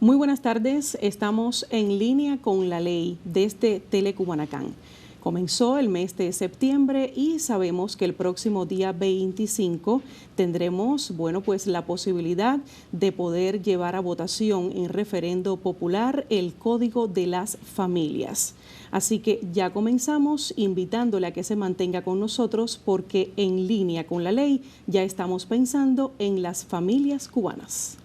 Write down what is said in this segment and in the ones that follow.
Muy buenas tardes, estamos en línea con la ley desde Telecubanacán. Comenzó el mes de septiembre y sabemos que el próximo día 25 tendremos, la posibilidad de poder llevar a votación en referendo popular el Código de las Familias. Así que ya comenzamos invitándole a que se mantenga con nosotros porque en línea con la ley ya estamos pensando en las familias cubanas.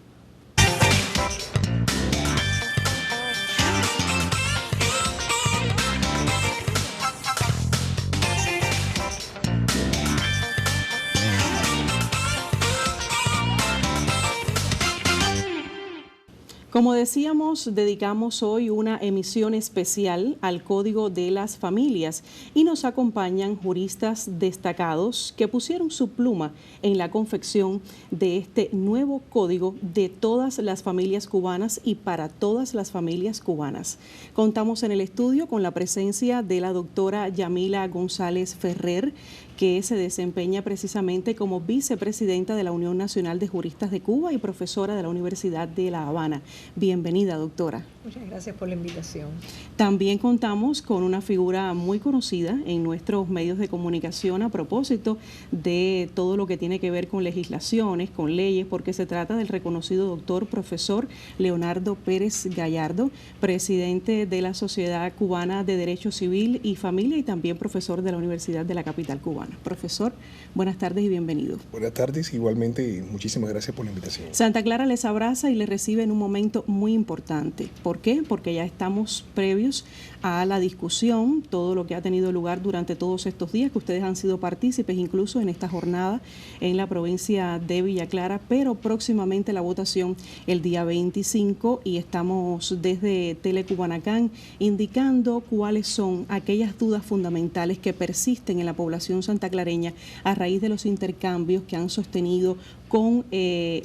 Como decíamos, dedicamos hoy una emisión especial al Código de las Familias y nos acompañan juristas destacados que pusieron su pluma en la confección de este nuevo código de todas las familias cubanas y para todas las familias cubanas. Contamos en el estudio con la presencia de la doctora Yamila González Ferrer, que se desempeña precisamente como vicepresidenta de la Unión Nacional de Juristas de Cuba y profesora de la Universidad de La Habana. Bienvenida, doctora. Muchas gracias por la invitación. También contamos con una figura muy conocida en nuestros medios de comunicación a propósito de todo lo que tiene que ver con legislaciones, con leyes, porque se trata del reconocido doctor profesor Leonardo Pérez Gallardo, presidente de la Sociedad Cubana de Derecho Civil y Familia y también profesor de la Universidad de la capital cubana. Profesor, buenas tardes y bienvenido. Buenas tardes, igualmente muchísimas gracias por la invitación. Santa Clara les abraza y les recibe en un momento muy importante. ¿Por qué? Porque ya estamos previos a la discusión, todo lo que ha tenido lugar durante todos estos días, que ustedes han sido partícipes incluso en esta jornada en la provincia de Villa Clara, pero próximamente la votación el día 25 y estamos desde Telecubanacán indicando cuáles son aquellas dudas fundamentales que persisten en la población santaclareña a raíz de los intercambios que han sostenido con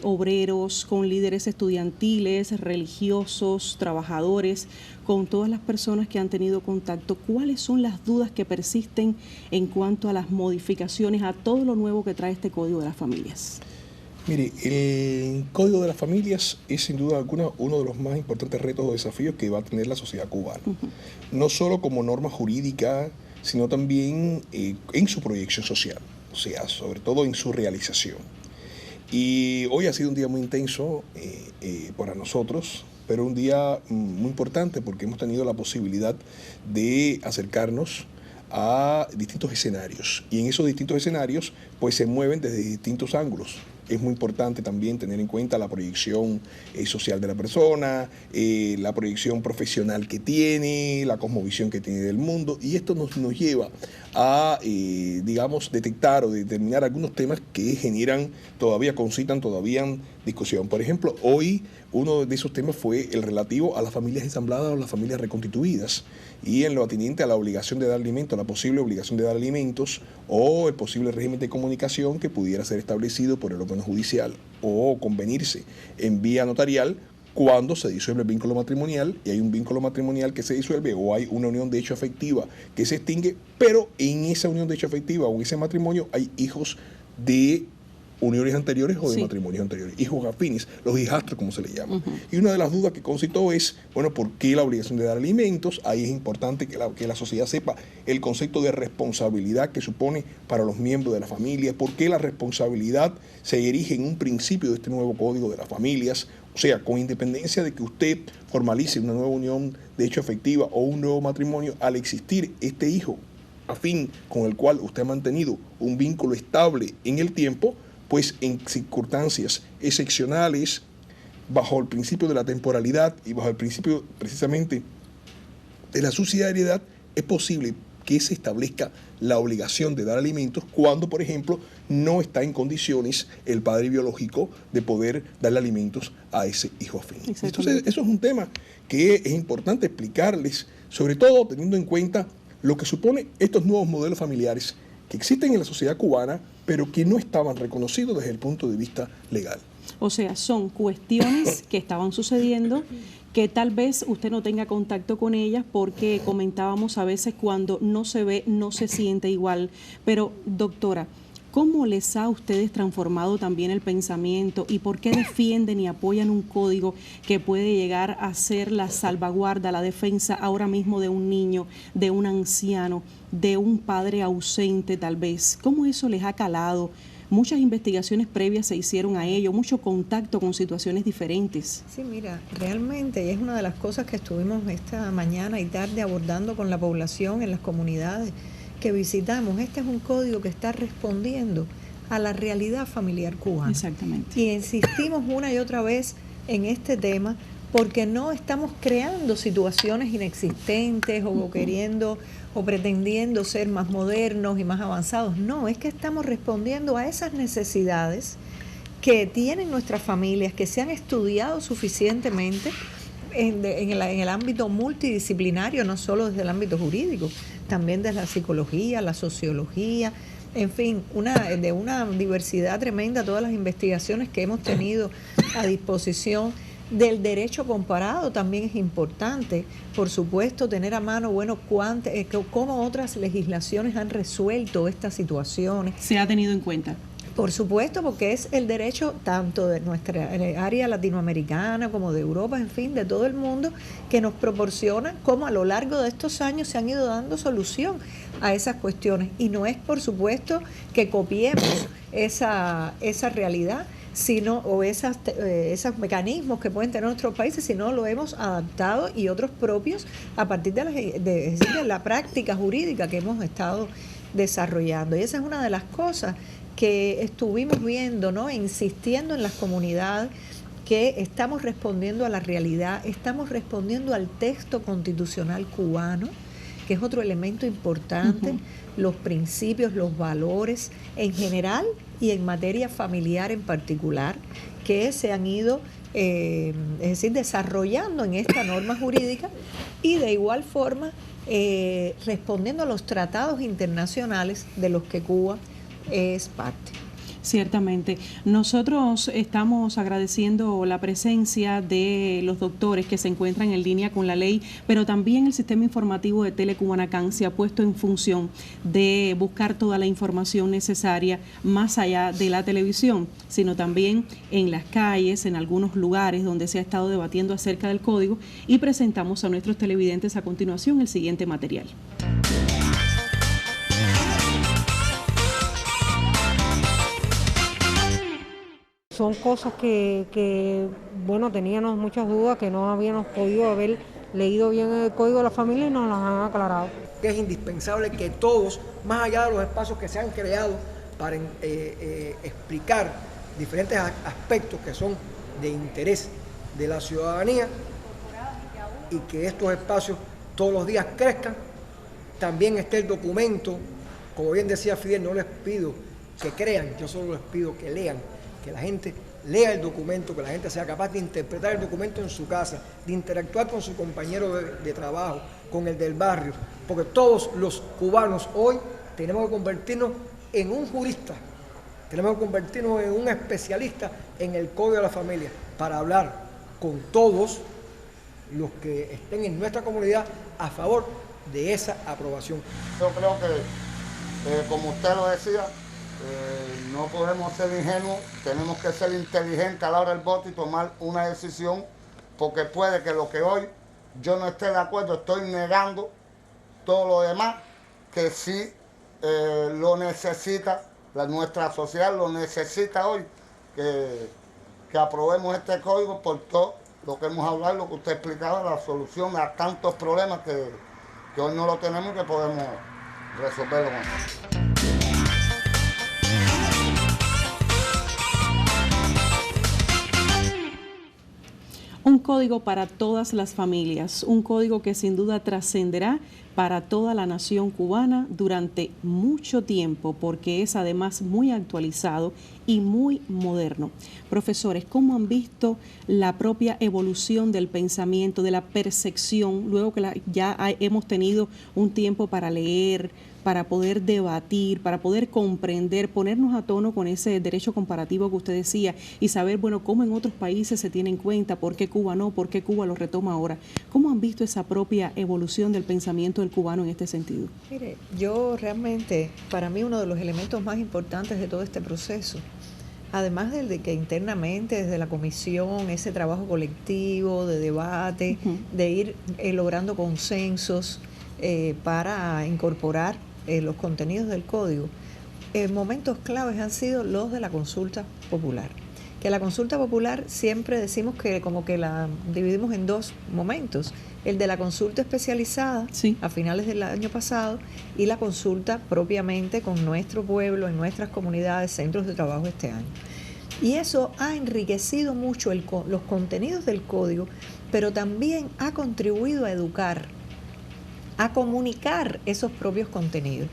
obreros, con líderes estudiantiles, religiosos, trabajadores, con todas las personas que han tenido contacto. ¿Cuáles son las dudas que persisten en cuanto a las modificaciones, a todo lo nuevo que trae este Código de las Familias? Mire, el Código de las Familias es sin duda alguna uno de los más importantes retos o desafíos que va a tener la sociedad cubana. No solo como norma jurídica, sino también en su proyección social, o sea, sobre todo en su realización. Y hoy ha sido un día muy intenso para nosotros, pero un día muy importante porque hemos tenido la posibilidad de acercarnos a distintos escenarios. Y en esos distintos escenarios pues se mueven desde distintos ángulos. Es muy importante también tener en cuenta la proyección social de la persona, la proyección profesional que tiene, la cosmovisión que tiene del mundo, y esto nos lleva a, digamos, detectar o determinar algunos temas que concitan todavía discusión. Por ejemplo, hoy uno de esos temas fue el relativo a las familias ensambladas o las familias reconstituidas, y en lo atinente a la obligación de dar alimentos, la posible obligación de dar alimentos o el posible régimen de comunicación que pudiera ser establecido por el órgano judicial o convenirse en vía notarial cuando se disuelve el vínculo matrimonial y hay un vínculo matrimonial que se disuelve o hay una unión de hecho afectiva que se extingue, pero en esa unión de hecho afectiva o en ese matrimonio hay hijos de uniones anteriores o de matrimonios anteriores, hijos afines, los hijastros como se le llama. Y una de las dudas que concitó es, ¿por qué la obligación de dar alimentos? Ahí es importante que la sociedad sepa el concepto de responsabilidad que supone para los miembros de la familia, por qué la responsabilidad se erige en un principio de este nuevo Código de las Familias, o sea, con independencia de que usted formalice una nueva unión de hecho afectiva o un nuevo matrimonio, al existir este hijo afín con el cual usted ha mantenido un vínculo estable en el tiempo, pues en circunstancias excepcionales, bajo el principio de la temporalidad y bajo el principio precisamente de la subsidiariedad, es posible que se establezca la obligación de dar alimentos cuando, por ejemplo, no está en condiciones el padre biológico de poder darle alimentos a ese hijo afín. Entonces, eso es un tema que es importante explicarles, sobre todo teniendo en cuenta lo que supone estos nuevos modelos familiares que existen en la sociedad cubana, pero que no estaban reconocidos desde el punto de vista legal. O sea, son cuestiones que estaban sucediendo, que tal vez usted no tenga contacto con ellas porque comentábamos a veces cuando no se ve, no se siente igual. Pero, doctora, ¿Cómo les ha a ustedes transformado también el pensamiento y por qué defienden y apoyan un código que puede llegar a ser la salvaguarda, la defensa ahora mismo de un niño, de un anciano, de un padre ausente tal vez? ¿Cómo eso les ha calado? Muchas investigaciones previas se hicieron a ello, mucho contacto con situaciones diferentes. Sí, mira, realmente es una de las cosas que estuvimos esta mañana y tarde abordando con la población en las comunidades que visitamos. Este es un código que está respondiendo a la realidad familiar cubana. Exactamente. Y insistimos una y otra vez en este tema porque no estamos creando situaciones inexistentes o queriendo o pretendiendo ser más modernos y más avanzados. No, es que estamos respondiendo a esas necesidades que tienen nuestras familias, que se han estudiado suficientemente en el ámbito multidisciplinario, no solo desde el ámbito jurídico, también desde la psicología, la sociología, en fin, de una diversidad tremenda, todas las investigaciones que hemos tenido a disposición. Del derecho comparado también es importante, por supuesto, tener a mano, bueno, cómo otras legislaciones han resuelto estas situaciones. ¿Se ha tenido en cuenta? Por supuesto, porque es el derecho tanto de nuestra área latinoamericana como de Europa, en fin, de todo el mundo, que nos proporciona cómo a lo largo de estos años se han ido dando solución a esas cuestiones. Y no es, por supuesto, que copiemos esa realidad, sino o esos mecanismos que pueden tener otros países, sino lo hemos adaptado y otros propios a partir de la práctica jurídica que hemos estado desarrollando. Y esa es una de las cosas que estuvimos viendo, ¿no? Insistiendo en las comunidades, que estamos respondiendo a la realidad, estamos respondiendo al texto constitucional cubano, que es otro elemento importante, los principios, los valores en general y en materia familiar en particular, que se han ido desarrollando en esta norma jurídica y de igual forma respondiendo a los tratados internacionales de los que Cuba es parte. Ciertamente. Nosotros estamos agradeciendo la presencia de los doctores que se encuentran en línea con la ley, pero también el sistema informativo de Telecubanacan se ha puesto en función de buscar toda la información necesaria más allá de la televisión, sino también en las calles, en algunos lugares donde se ha estado debatiendo acerca del código, y presentamos a nuestros televidentes a continuación el siguiente material. Son cosas que, bueno, teníamos muchas dudas, que no habíamos podido haber leído bien el Código de la Familia y nos las han aclarado. Que es indispensable que todos, más allá de los espacios que se han creado para explicar diferentes aspectos que son de interés de la ciudadanía, y que estos espacios todos los días crezcan, también esté el documento. Como bien decía Fidel, no les pido que crean, yo solo les pido que lean, que la gente lea el documento, que la gente sea capaz de interpretar el documento en su casa, de interactuar con su compañero de trabajo, con el del barrio, porque todos los cubanos hoy tenemos que convertirnos en un jurista, tenemos que convertirnos en un especialista en el Código de la Familia para hablar con todos los que estén en nuestra comunidad a favor de esa aprobación. Yo creo que, como usted lo decía, no podemos ser ingenuos, tenemos que ser inteligentes a la hora del voto y tomar una decisión, porque puede que lo que hoy yo no esté de acuerdo, estoy negando todo lo demás que sí lo necesita, nuestra sociedad lo necesita hoy, que aprobemos este código por todo lo que hemos hablado, lo que usted explicaba, la solución a tantos problemas que hoy no lo tenemos y que podemos resolverlo con eso. Un código para todas las familias, un código que sin duda trascenderá para toda la nación cubana durante mucho tiempo, porque es además muy actualizado y muy moderno. Profesores, ¿cómo han visto la propia evolución del pensamiento, de la percepción, luego que ya hemos tenido un tiempo para leer, para poder debatir, para poder comprender, ponernos a tono con ese derecho comparativo que usted decía y saber, bueno, cómo en otros países se tiene en cuenta, por qué Cuba no, por qué Cuba lo retoma ahora? ¿Cómo han visto esa propia evolución del pensamiento del cubano en este sentido? Mire, yo realmente, para mí uno de los elementos más importantes de todo este proceso, además del de que internamente desde la comisión, ese trabajo colectivo, de debate, de ir logrando consensos para incorporar los contenidos del código, momentos claves han sido los de la consulta popular. Que la consulta popular siempre decimos que como que la dividimos en dos momentos, el de la consulta especializada a finales del año pasado y la consulta propiamente con nuestro pueblo, en nuestras comunidades, centros de trabajo este año. Y eso ha enriquecido mucho los contenidos del código, pero también ha contribuido a educar, a comunicar esos propios contenidos.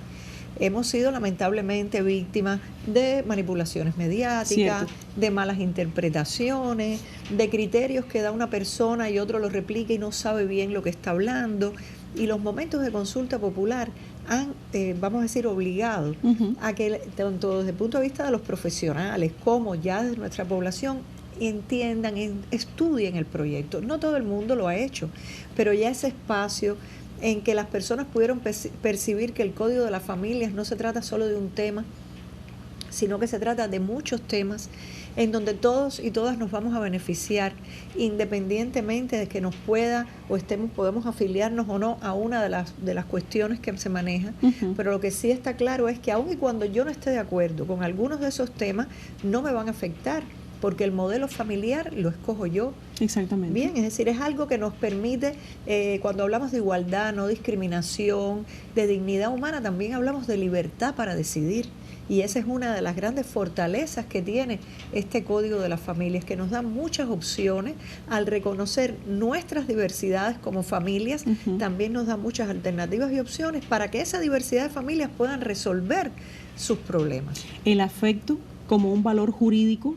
Hemos sido lamentablemente víctimas de manipulaciones mediáticas, de malas interpretaciones, de criterios que da una persona y otro lo replica y no sabe bien lo que está hablando. Y los momentos de consulta popular han, vamos a decir, obligado a que, tanto desde el punto de vista de los profesionales como ya de nuestra población, entiendan, estudien el proyecto. No todo el mundo lo ha hecho, pero ya ese espacio en que las personas pudieron percibir que el Código de las Familias no se trata solo de un tema, sino que se trata de muchos temas en donde todos y todas nos vamos a beneficiar, independientemente de que nos pueda o podemos afiliarnos o no a una de las cuestiones que se manejan. Pero lo que sí está claro es que aun y cuando yo no esté de acuerdo con algunos de esos temas, no me van a afectar, porque el modelo familiar lo escojo yo. Exactamente. Bien, es decir, es algo que nos permite, cuando hablamos de igualdad, no discriminación, de dignidad humana, también hablamos de libertad para decidir. Y esa es una de las grandes fortalezas que tiene este Código de las Familias, que nos da muchas opciones al reconocer nuestras diversidades como familias, también nos da muchas alternativas y opciones para que esa diversidad de familias puedan resolver sus problemas. El afecto como un valor jurídico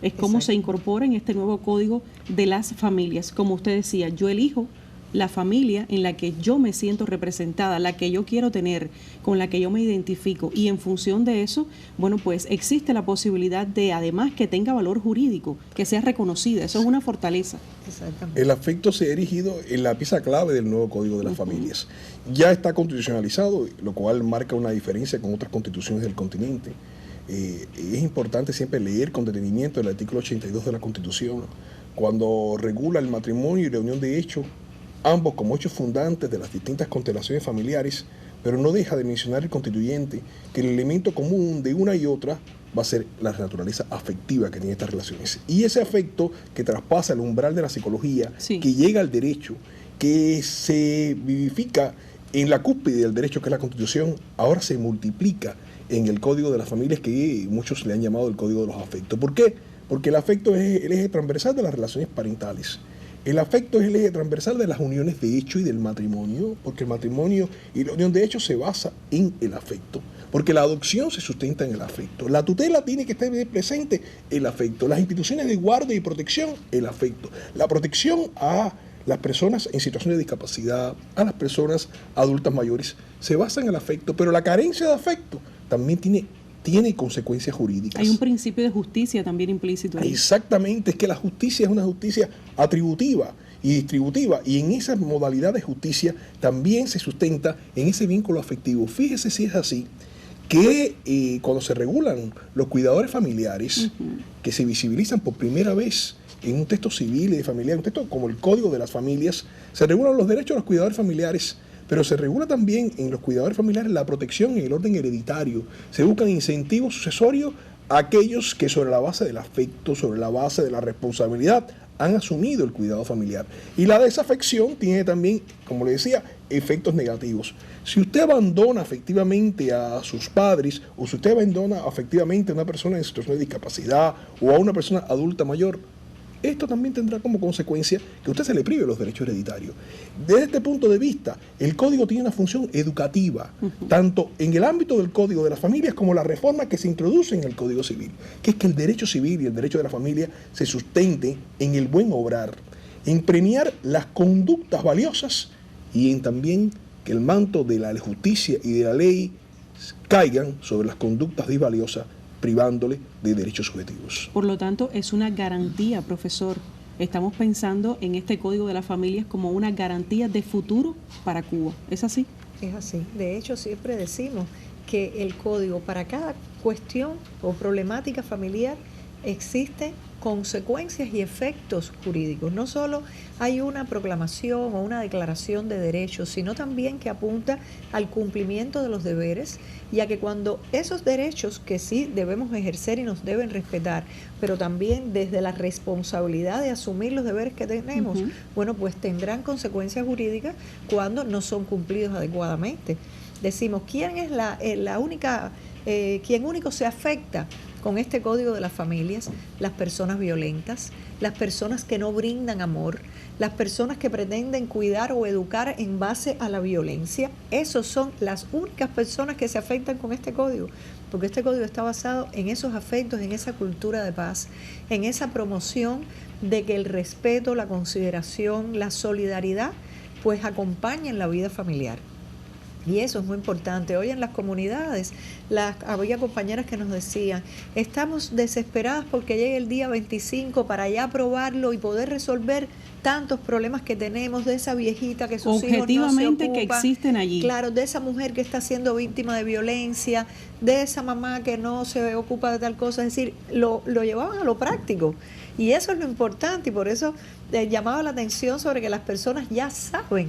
es cómo se incorpora en este nuevo Código de las Familias. Como usted decía, yo elijo la familia en la que yo me siento representada, la que yo quiero tener, con la que yo me identifico, y en función de eso, bueno, pues existe la posibilidad de, además, que tenga valor jurídico, que sea reconocida. Eso es una fortaleza. Exactamente. El afecto se ha erigido en la pieza clave del nuevo Código de las Familias. Ya está constitucionalizado, lo cual marca una diferencia con otras constituciones del continente. Es importante siempre leer con detenimiento el artículo 82 de la Constitución, cuando regula el matrimonio y la unión de hecho, ambos como hechos fundantes de las distintas constelaciones familiares, pero no deja de mencionar el constituyente que el elemento común de una y otra va a ser la naturaleza afectiva que tienen estas relaciones. Y ese afecto que traspasa el umbral de la psicología, que llega al derecho, que se vivifica en la cúspide del derecho que es la Constitución, ahora se multiplica en el Código de las Familias, que muchos le han llamado el Código de los Afectos. ¿Por qué? Porque el afecto es el eje transversal de las relaciones parentales. El afecto es el eje transversal de las uniones de hecho y del matrimonio, porque el matrimonio y la unión de hecho se basa en el afecto, porque la adopción se sustenta en el afecto, la tutela tiene que estar presente, el afecto, las instituciones de guardia y protección, el afecto, la protección a las personas en situaciones de discapacidad, a las personas adultas mayores, se basa en el afecto, pero la carencia de afecto también tiene consecuencias jurídicas. Hay un principio de justicia también implícito ahí. Exactamente, es que la justicia es una justicia atributiva y distributiva, y en esa modalidad de justicia también se sustenta en ese vínculo afectivo. Fíjese si es así, que cuando se regulan los cuidadores familiares, que se visibilizan por primera vez en un texto civil y de familiar, un texto como el Código de las Familias, se regulan los derechos de los cuidadores familiares, pero se regula también en los cuidadores familiares la protección en el orden hereditario. Se buscan incentivos sucesorios a aquellos que sobre la base del afecto, sobre la base de la responsabilidad, han asumido el cuidado familiar. Y la desafección tiene también, como le decía, efectos negativos. Si usted abandona afectivamente a sus padres, o si usted abandona afectivamente a una persona en situación de discapacidad o a una persona adulta mayor, esto también tendrá como consecuencia que usted se le prive los derechos hereditarios. Desde este punto de vista, el Código tiene una función educativa, tanto en el ámbito del Código de las Familias como la reforma que se introduce en el Código Civil, que es que el derecho civil y el derecho de la familia se sustente en el buen obrar, en premiar las conductas valiosas y en también que el manto de la justicia y de la ley caigan sobre las conductas disvaliosas, privándole de derechos subjetivos. Por lo tanto, es una garantía, profesor. Estamos pensando en este Código de las Familias como una garantía de futuro para Cuba. ¿Es así? Es así. De hecho, siempre decimos que el código, para cada cuestión o problemática familiar, existen consecuencias y efectos jurídicos. No solo hay una proclamación o una declaración de derechos, sino también que apunta al cumplimiento de los deberes y a que cuando esos derechos que sí debemos ejercer y nos deben respetar, pero también desde la responsabilidad de asumir los deberes que tenemos, bueno, pues tendrán consecuencias jurídicas cuando no son cumplidos adecuadamente. Decimos, ¿quién es quien único se afecta con este Código de las Familias? Las personas violentas, las personas que no brindan amor, las personas que pretenden cuidar o educar en base a la violencia. Esos son las únicas personas que se afectan con este código, porque este código está basado en esos afectos, en esa cultura de paz, en esa promoción de que el respeto, la consideración, la solidaridad, pues acompañen la vida familiar. Y eso es muy importante. Hoy en las comunidades, había compañeras que nos decían, estamos desesperadas porque llegue el día 25 para ya aprobarlo y poder resolver tantos problemas que tenemos, de esa viejita que sus hijos no se objetivamente ocupan, que existen allí. Claro, de esa mujer que está siendo víctima de violencia, de esa mamá que no se ocupa de tal cosa. Es decir, lo llevaban a lo práctico. Y eso es lo importante, y por eso llamaba la atención sobre que las personas ya saben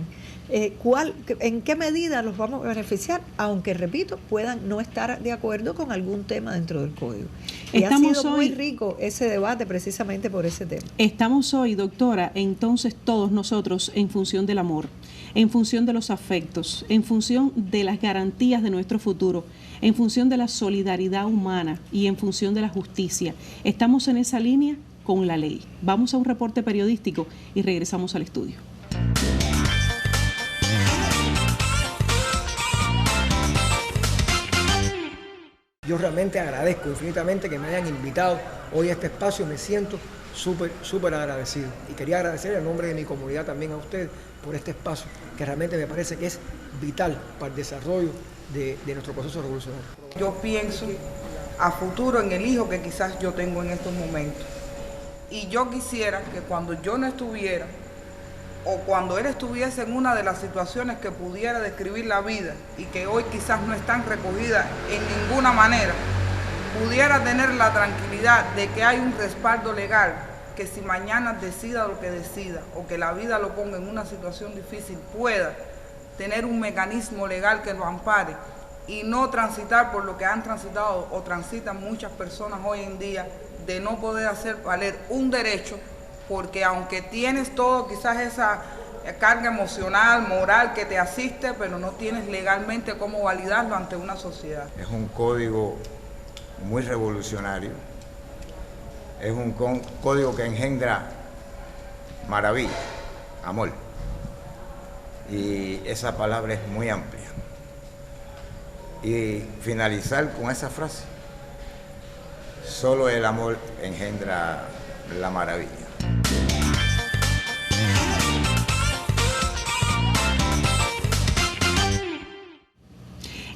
en qué medida los vamos a beneficiar, aunque, repito, puedan no estar de acuerdo con algún tema dentro del código. Y ha sido muy rico ese debate precisamente por ese tema. Estamos hoy, doctora, entonces todos nosotros en función del amor, en función de los afectos, en función de las garantías de nuestro futuro, en función de la solidaridad humana y en función de la justicia. Estamos en esa línea con la ley. Vamos a un reporte periodístico y regresamos al estudio. Yo realmente agradezco infinitamente que me hayan invitado hoy a este espacio. Me siento súper agradecido. Y quería agradecer en nombre de mi comunidad también a ustedes por este espacio, que realmente me parece que es vital para el desarrollo de nuestro proceso revolucionario. Yo pienso a futuro en el hijo que quizás yo tengo en estos momentos. Y yo quisiera que cuando yo no estuviera, o cuando él estuviese en una de las situaciones que pudiera describir la vida y que hoy quizás no están recogidas en ninguna manera, pudiera tener la tranquilidad de que hay un respaldo legal, que si mañana decida lo que decida o que la vida lo ponga en una situación difícil, pueda tener un mecanismo legal que lo ampare y no transitar por lo que han transitado o transitan muchas personas hoy en día, de no poder hacer valer un derecho, porque aunque tienes todo, quizás esa carga emocional, moral que te asiste, pero no tienes legalmente cómo validarlo ante una sociedad. Es un código muy revolucionario, es un código que engendra maravilla, amor, y esa palabra es muy amplia. Y finalizar con esa frase, solo el amor engendra la maravilla.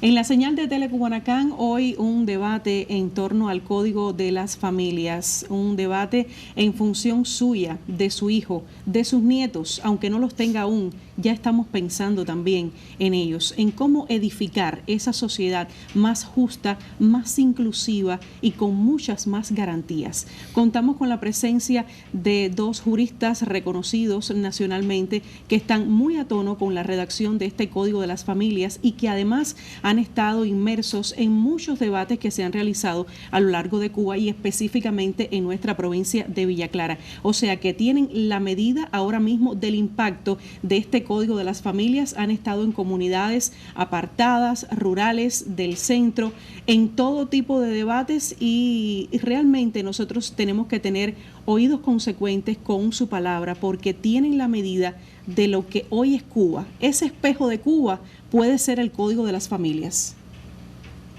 En la señal de Telecubanacán, hoy un debate en torno al Código de las Familias, un debate en función suya, de su hijo, de sus nietos, aunque no los tenga aún, ya estamos pensando también en ellos, en cómo edificar esa sociedad más justa, más inclusiva y con muchas más garantías. Contamos con la presencia de dos juristas reconocidos nacionalmente que están muy a tono con la redacción de este Código de las Familias y que además han estado inmersos en muchos debates que se han realizado a lo largo de Cuba y específicamente en nuestra provincia de Villa Clara. O sea que tienen la medida ahora mismo del impacto de este Código de las Familias. Han estado en comunidades apartadas, rurales, del centro, en todo tipo de debates y realmente nosotros tenemos que tener oídos consecuentes con su palabra porque tienen la medida de lo que hoy es Cuba. Ese espejo de Cuba puede ser el Código de las Familias.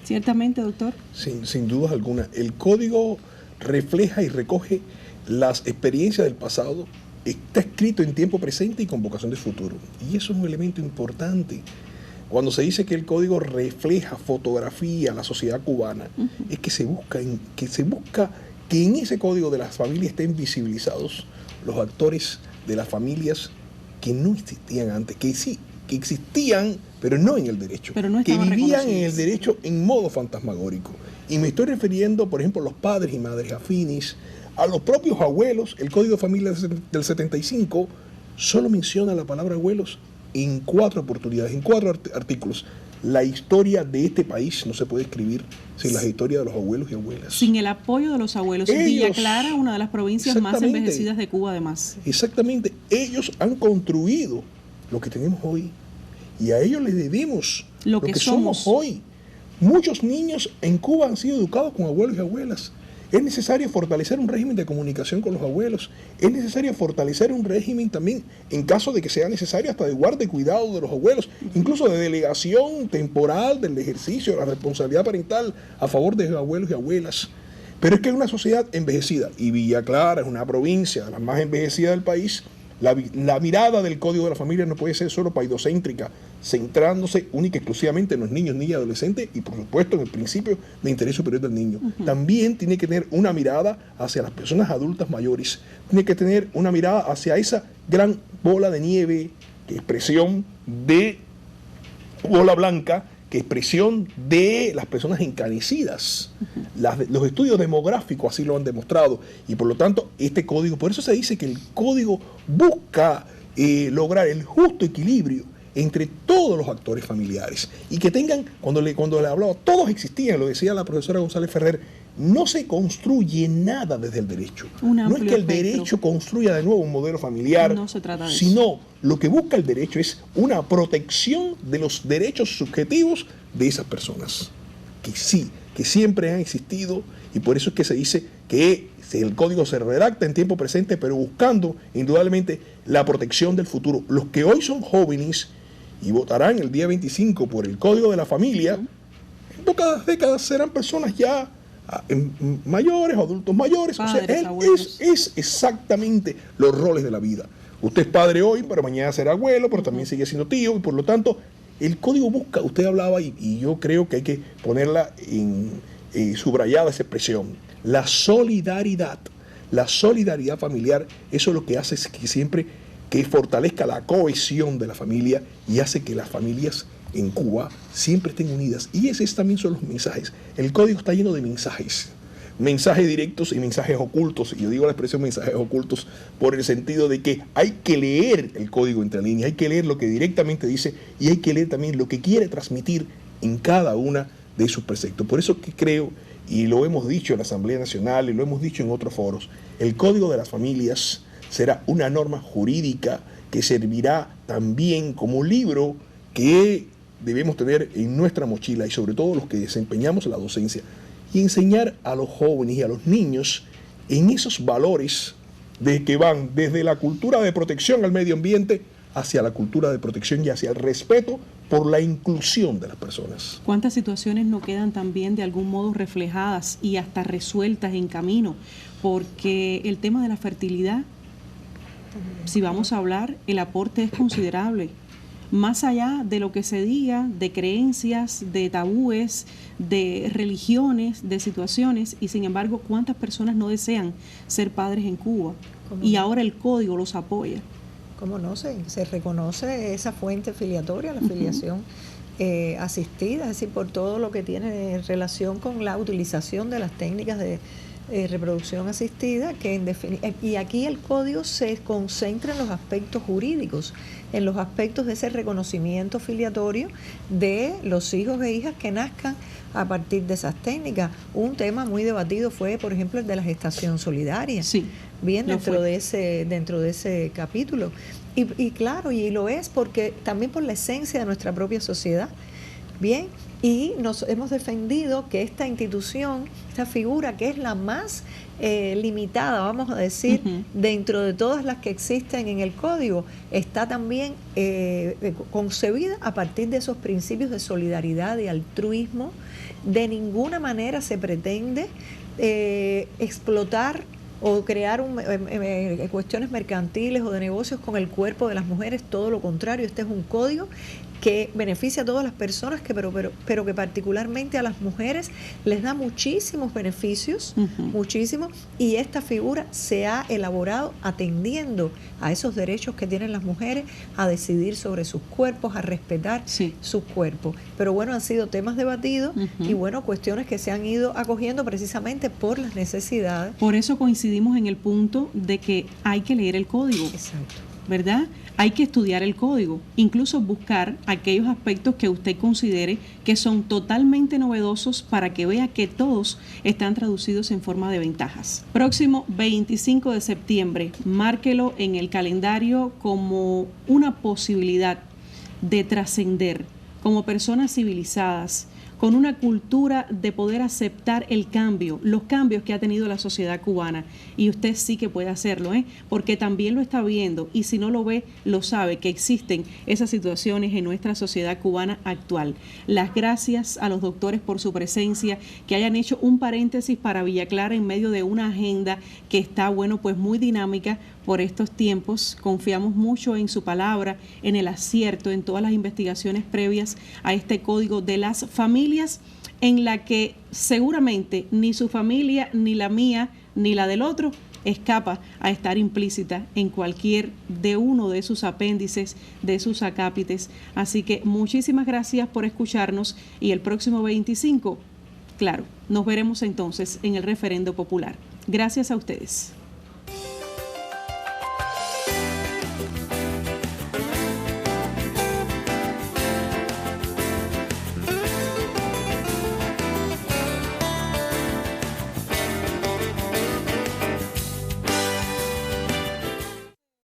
¿Ciertamente, doctor? Sin duda alguna. El código refleja y recoge las experiencias del pasado, está escrito en tiempo presente y con vocación de futuro. Y eso es un elemento importante Cuando se dice que el código refleja, fotografía la sociedad cubana, es que se busca que en ese código de las familias estén visibilizados los actores de las familias que no existían antes, que sí, que existían, pero no en el derecho, que vivían en el derecho en modo fantasmagórico. Y me estoy refiriendo, por ejemplo, a los padres y madres afines, a los propios abuelos. El Código de Familia del 75 solo menciona la palabra abuelos en 4 oportunidades, en 4 artículos. La historia de este país no se puede escribir sin la historia de los abuelos y abuelas. Sin el apoyo de los abuelos. Villa Clara, una de las provincias más envejecidas de Cuba, además. Exactamente. Ellos han construido lo que tenemos hoy. Y a ellos les debemos lo que somos hoy. Muchos niños en Cuba han sido educados con abuelos y abuelas. Es necesario fortalecer un régimen de comunicación con los abuelos. Es necesario fortalecer un régimen también, en caso de que sea necesario, hasta de guarda y cuidado de los abuelos, incluso de delegación temporal del ejercicio de la responsabilidad parental a favor de los abuelos y abuelas. Pero es que es una sociedad envejecida, y Villa Clara es una provincia de las más envejecidas del país. La mirada del Código de la Familia no puede ser solo paidocéntrica, centrándose única y exclusivamente en los niños, niñas y adolescentes y por supuesto en el principio de interés superior del niño. También tiene que tener una mirada hacia las personas adultas mayores, tiene que tener una mirada hacia esa gran bola de nieve, que expresión de bola blanca, que expresión de las personas encanecidas. Los estudios demográficos así lo han demostrado, y por lo tanto este código, por eso se dice que el código busca lograr el justo equilibrio entre todos los actores familiares, y que tengan, cuando le hablaba, todos existían, lo decía la profesora González Ferrer, no se construye nada desde el derecho. No es que el derecho construya de nuevo un modelo familiar, no se trata de sino eso. Lo que busca el derecho es una protección de los derechos subjetivos de esas personas, que sí, que siempre han existido, y por eso es que se dice que el código se redacta en tiempo presente, pero buscando indudablemente la protección del futuro. Los que hoy son jóvenes y votarán el día 25 por el Código de la Familia, en pocas décadas serán personas ya mayores o adultos mayores. Padres, o sea, es exactamente los roles de la vida. Usted es padre hoy, pero mañana será abuelo, pero también sigue siendo tío, y por lo tanto el código busca, usted hablaba, y yo creo que hay que ponerla subrayada esa expresión, la solidaridad familiar. Eso es lo que hace es que siempre que fortalezca la cohesión de la familia y hace que las familias en Cuba siempre estén unidas. Y esos también son los mensajes. El código está lleno de mensajes directos y mensajes ocultos. Y yo digo la expresión mensajes ocultos por el sentido de que hay que leer el código entre líneas, hay que leer lo que directamente dice, y hay que leer también lo que quiere transmitir en cada una de sus preceptos. Por eso que creo, y lo hemos dicho en la Asamblea Nacional y lo hemos dicho en otros foros, el Código de las Familias será una norma jurídica que servirá también como libro que debemos tener en nuestra mochila, y sobre todo los que desempeñamos la docencia, y enseñar a los jóvenes y a los niños en esos valores de que van desde la cultura de protección al medio ambiente hacia la cultura de protección y hacia el respeto por la inclusión de las personas. ¿Cuántas situaciones no quedan también de algún modo reflejadas y hasta resueltas en camino? Porque el tema de la fertilidad, si vamos a hablar, el aporte es considerable. Más allá de lo que se diga, de creencias, de tabúes, de religiones, de situaciones, y sin embargo, ¿cuántas personas no desean ser padres en Cuba? Y ahora el código los apoya. ¿Cómo no? Se reconoce esa fuente filiatoria, la filiación asistida, es decir, por todo lo que tiene relación con la utilización de las técnicas de reproducción asistida, y aquí el código se concentra en los aspectos jurídicos, en los aspectos de ese reconocimiento filiatorio de los hijos e hijas que nazcan a partir de esas técnicas. Un tema muy debatido fue, por ejemplo, el de la gestación solidaria. Sí, bien, dentro de ese capítulo. Y claro, y lo es porque también por la esencia de nuestra propia sociedad. Bien, y nos hemos defendido que esta institución, esta figura que es la más limitada, vamos a decir, dentro de todas las que existen en el código, está también concebida a partir de esos principios de solidaridad y altruismo. De ninguna manera se pretende explotar o crear cuestiones mercantiles o de negocios con el cuerpo de las mujeres, todo lo contrario. Este es un código que beneficia a todas las personas, pero que particularmente a las mujeres les da muchísimos beneficios, muchísimos, y esta figura se ha elaborado atendiendo a esos derechos que tienen las mujeres a decidir sobre sus cuerpos, a respetar sus cuerpos. Pero bueno, han sido temas debatidos y bueno, cuestiones que se han ido acogiendo precisamente por las necesidades. Por eso coincidimos en el punto de que hay que leer el código. Exacto. ¿Verdad? Hay que estudiar el código, incluso buscar aquellos aspectos que usted considere que son totalmente novedosos para que vea que todos están traducidos en forma de ventajas. Próximo 25 de septiembre, márquelo en el calendario como una posibilidad de trascender como personas civilizadas, con una cultura de poder aceptar el cambio, los cambios que ha tenido la sociedad cubana. Y usted sí que puede hacerlo, porque también lo está viendo, y si no lo ve, lo sabe, que existen esas situaciones en nuestra sociedad cubana actual. Las gracias a los doctores por su presencia, que hayan hecho un paréntesis para Villa Clara en medio de una agenda que está, bueno, pues muy dinámica por estos tiempos. Confiamos mucho en su palabra, en el acierto, en todas las investigaciones previas a este código de las familias, en la que seguramente ni su familia, ni la mía, ni la del otro escapa a estar implícita en cualquier de uno de sus apéndices, de sus acápites. Así que muchísimas gracias por escucharnos, y el próximo 25, claro, nos veremos entonces en el referendo popular. Gracias a ustedes.